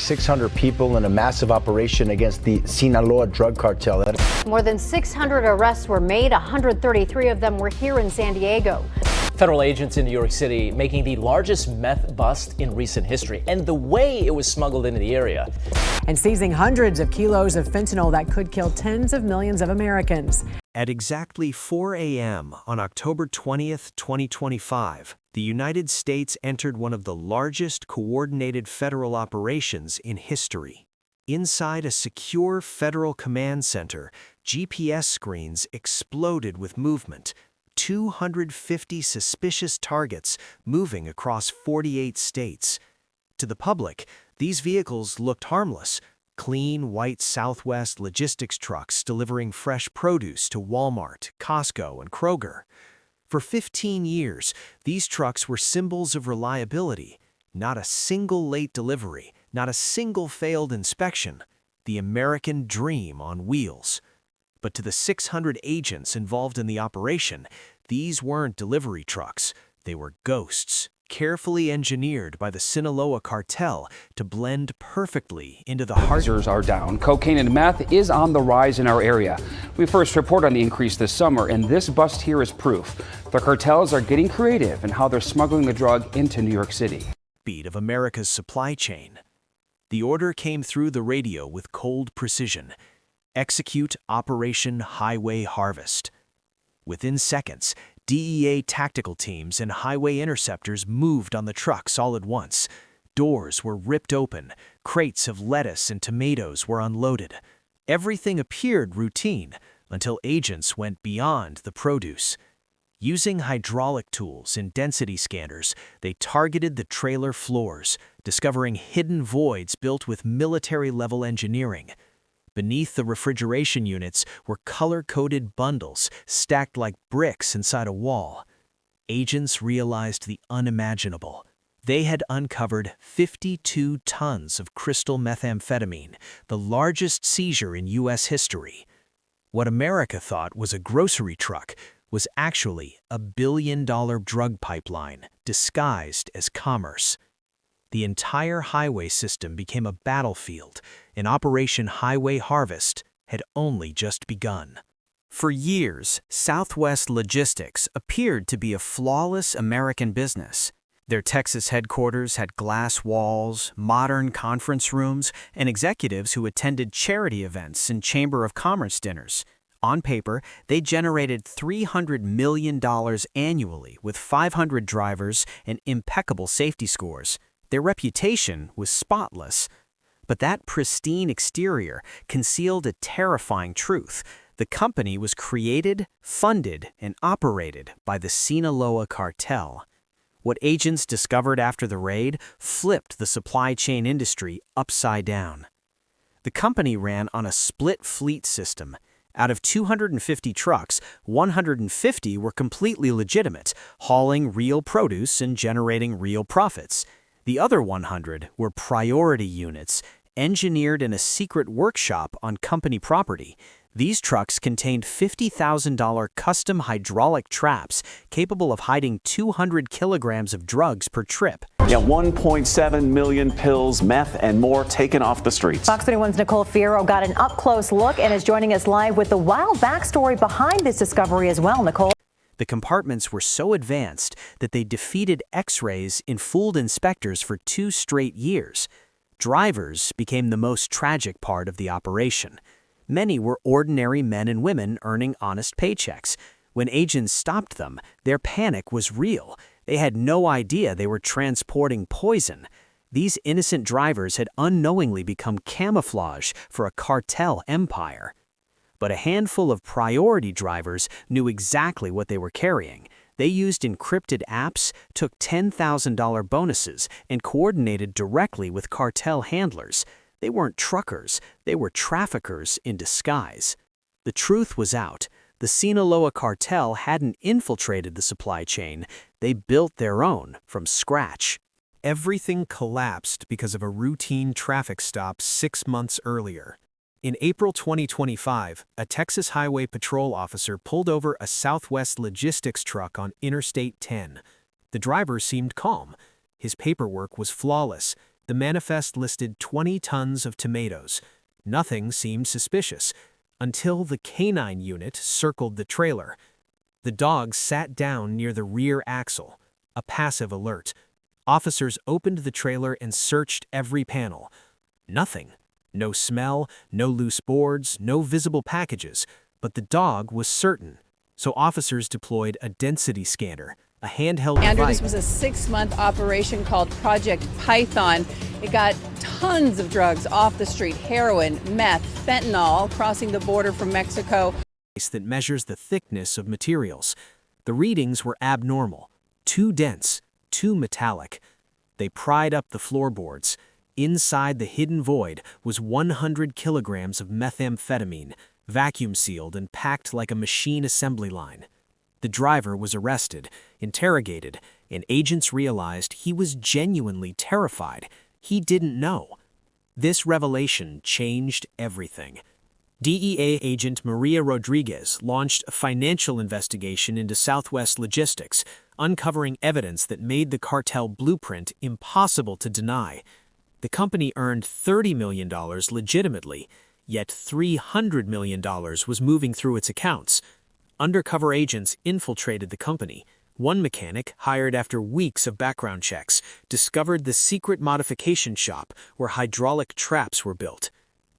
600 people in a massive operation against the Sinaloa drug cartel. More than 600 arrests were made. 133 of them were here in San Diego. Federal agents in New York City making the largest meth bust in recent history, and the way it was smuggled into the area. And seizing hundreds of kilos of fentanyl that could kill tens of millions of Americans. At exactly 4 a.m. on October 20th, 2025, the United States entered one of the largest coordinated federal operations in history. Inside a secure federal command center, GPS screens exploded with movement. 250 suspicious targets moving across 48 states. To the public, these vehicles looked harmless. Clean, white Southwest logistics trucks delivering fresh produce to Walmart, Costco, and Kroger. For 15 years, these trucks were symbols of reliability. Not a single late delivery, not a single failed inspection. The American dream on wheels. But to the 600 agents involved in the operation, these weren't delivery trucks. They were ghosts, carefully engineered by the Sinaloa cartel to blend perfectly into the heart. Users are down. Cocaine and meth is on the rise in our area. We first report on the increase this summer, and this bust here is proof. The cartels are getting creative in how they're smuggling the drug into New York City. Beat of America's supply chain. The order came through the radio with cold precision. Execute Operation Highway Harvest. Within seconds, DEA tactical teams and highway interceptors moved on the trucks all at once. Doors were ripped open, crates of lettuce and tomatoes were unloaded. Everything appeared routine until agents went beyond the produce. Using hydraulic tools and density scanners, they targeted the trailer floors, discovering hidden voids built with military-level engineering. Beneath the refrigeration units were color-coded bundles stacked like bricks inside a wall. Agents realized the unimaginable. They had uncovered 52 tons of crystal methamphetamine, the largest seizure in U.S. history. What America thought was a grocery truck was actually a billion-dollar drug pipeline disguised as commerce. The entire highway system became a battlefield, and Operation Highway Harvest had only just begun. For years, Southwest Logistics appeared to be a flawless American business. Their Texas headquarters had glass walls, modern conference rooms, and executives who attended charity events and Chamber of Commerce dinners. On paper, they generated $300 million annually with 500 drivers and impeccable safety scores. Their reputation was spotless. But that pristine exterior concealed a terrifying truth. The company was created, funded, and operated by the Sinaloa cartel. What agents discovered after the raid flipped the supply chain industry upside down. The company ran on a split fleet system. Out of 250 trucks, 150 were completely legitimate, hauling real produce and generating real profits. The other 100 were priority units, engineered in a secret workshop on company property. These trucks contained $50,000 custom hydraulic traps capable of hiding 200 kilograms of drugs per trip. Yeah, 1.7 million pills, meth, and more taken off the streets. Fox 31's Nicole Fierro got an up-close look and is joining us live with the wild backstory behind this discovery as well. Nicole? The compartments were so advanced that they defeated X-rays and fooled inspectors for 2 straight years. Drivers became the most tragic part of the operation. Many were ordinary men and women earning honest paychecks. When agents stopped them, their panic was real. They had no idea they were transporting poison. These innocent drivers had unknowingly become camouflage for a cartel empire. But a handful of priority drivers knew exactly what they were carrying. They used encrypted apps, took $10,000 bonuses, and coordinated directly with cartel handlers. They weren't truckers, they were traffickers in disguise. The truth was out. The Sinaloa cartel hadn't infiltrated the supply chain. They built their own from scratch. Everything collapsed because of a routine traffic stop 6 months earlier. In April 2025, a Texas Highway Patrol officer pulled over a Southwest Logistics truck on Interstate 10. The driver seemed calm. His paperwork was flawless. The manifest listed 20 tons of tomatoes. Nothing seemed suspicious until the canine unit circled the trailer. The dog sat down near the rear axle, a passive alert. Officers opened the trailer and searched every panel. Nothing. No smell, no loose boards, no visible packages, but the dog was certain. So officers deployed a density scanner, a handheld Andrew, device. this was a 6-month operation called Project Python. It got tons of drugs off the street: heroin, meth, fentanyl, crossing the border from Mexico. That measures the thickness of materials. The readings were abnormal, too dense, too metallic. They pried up the floorboards. Inside the hidden void was 100 kilograms of methamphetamine, vacuum-sealed and packed like a machine assembly line. The driver was arrested, interrogated, and agents realized he was genuinely terrified. He didn't know. This revelation changed everything. DEA agent Maria Rodriguez launched a financial investigation into Southwest Logistics, uncovering evidence that made the cartel blueprint impossible to deny. The company earned $30 million legitimately, yet $300 million was moving through its accounts. Undercover agents infiltrated the company. One mechanic, hired after weeks of background checks, discovered the secret modification shop where hydraulic traps were built.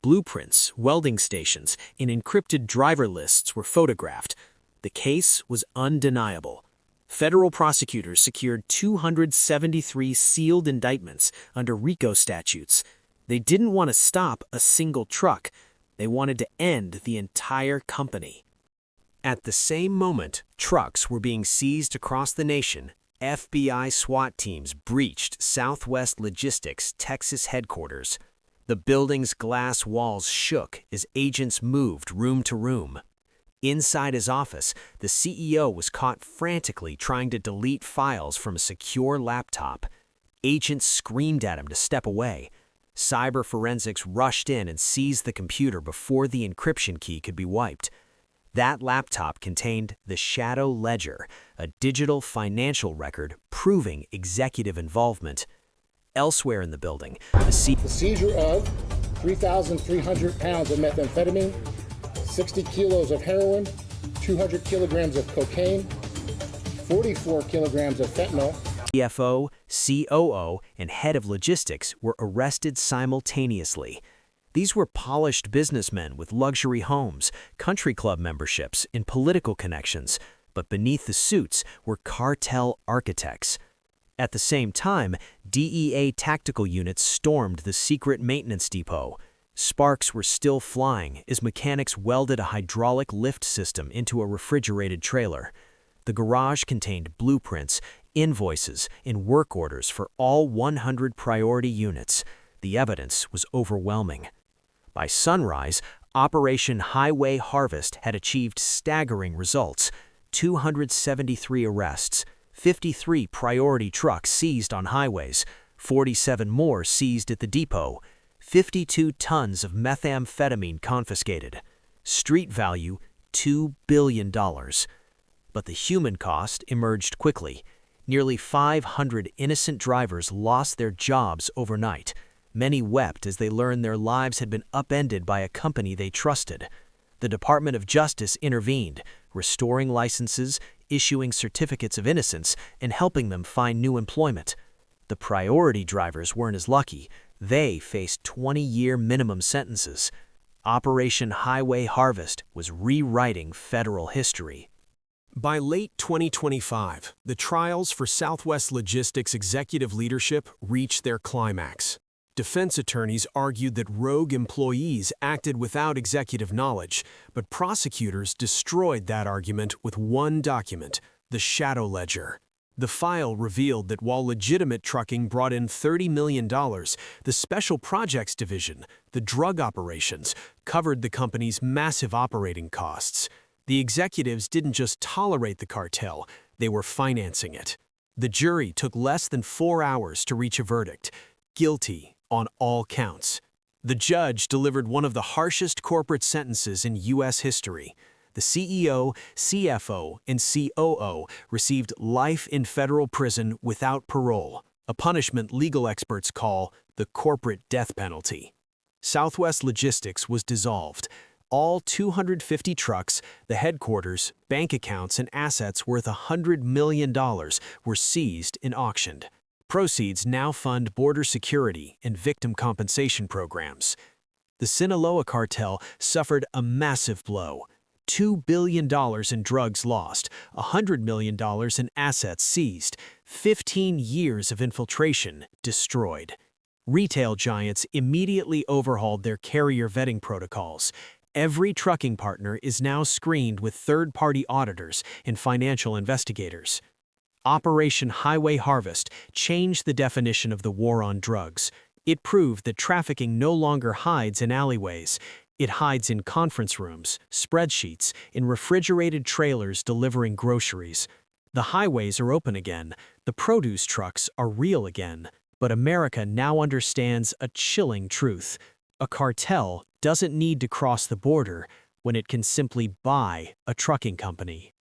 Blueprints, welding stations, and encrypted driver lists were photographed. The case was undeniable. Federal prosecutors secured 273 sealed indictments under RICO statutes. They didn't want to stop a single truck. They wanted to end the entire company. At the same moment trucks were being seized across the nation, FBI SWAT teams breached Southwest Logistics' Texas headquarters. The building's glass walls shook as agents moved room to room. Inside his office, the CEO was caught frantically trying to delete files from a secure laptop. Agents screamed at him to step away. Cyber forensics rushed in and seized the computer before the encryption key could be wiped. That laptop contained the Shadow Ledger, a digital financial record proving executive involvement. Elsewhere in the building, the seizure of 3,300 pounds of methamphetamine, 60 kilos of heroin, 200 kilograms of cocaine, 44 kilograms of fentanyl. CFO, COO, and head of logistics were arrested simultaneously. These were polished businessmen with luxury homes, country club memberships, and political connections, but beneath the suits were cartel architects. At the same time, DEA tactical units stormed the secret maintenance depot. Sparks were still flying as mechanics welded a hydraulic lift system into a refrigerated trailer. The garage contained blueprints, invoices, and work orders for all 100 priority units. The evidence was overwhelming. By sunrise, Operation Highway Harvest had achieved staggering results: 273 arrests, 53 priority trucks seized on highways, 47 more seized at the depot, 52 tons of methamphetamine confiscated. Street value, $2 billion. But the human cost emerged quickly. Nearly 500 innocent drivers lost their jobs overnight. Many wept as they learned their lives had been upended by a company they trusted. The Department of Justice intervened, restoring licenses, issuing certificates of innocence, and helping them find new employment. The priority drivers weren't as lucky. They faced 20-year minimum sentences. Operation Highway Harvest was rewriting federal history. By late 2025, the trials for Southwest Logistics executive leadership reached their climax. Defense attorneys argued that rogue employees acted without executive knowledge, but prosecutors destroyed that argument with one document, the Shadow Ledger. The file revealed that while legitimate trucking brought in $30 million, the Special Projects Division, the drug operations, covered the company's massive operating costs. The executives didn't just tolerate the cartel, they were financing it. The jury took less than 4 hours to reach a verdict: guilty on all counts. The judge delivered one of the harshest corporate sentences in U.S. history. The CEO, CFO, and COO received life in federal prison without parole, a punishment legal experts call the corporate death penalty. Southwest Logistics was dissolved. All 250 trucks, the headquarters, bank accounts, and assets worth $100 million were seized and auctioned. Proceeds now fund border security and victim compensation programs. The Sinaloa cartel suffered a massive blow. $2 billion in drugs lost, $100 million in assets seized, 15 years of infiltration destroyed. Retail giants immediately overhauled their carrier vetting protocols. Every trucking partner is now screened with third-party auditors and financial investigators. Operation Highway Harvest changed the definition of the war on drugs. It proved that trafficking no longer hides in alleyways. It hides in conference rooms, spreadsheets, in refrigerated trailers delivering groceries. The highways are open again. The produce trucks are real again. But America now understands a chilling truth. A cartel doesn't need to cross the border when it can simply buy a trucking company.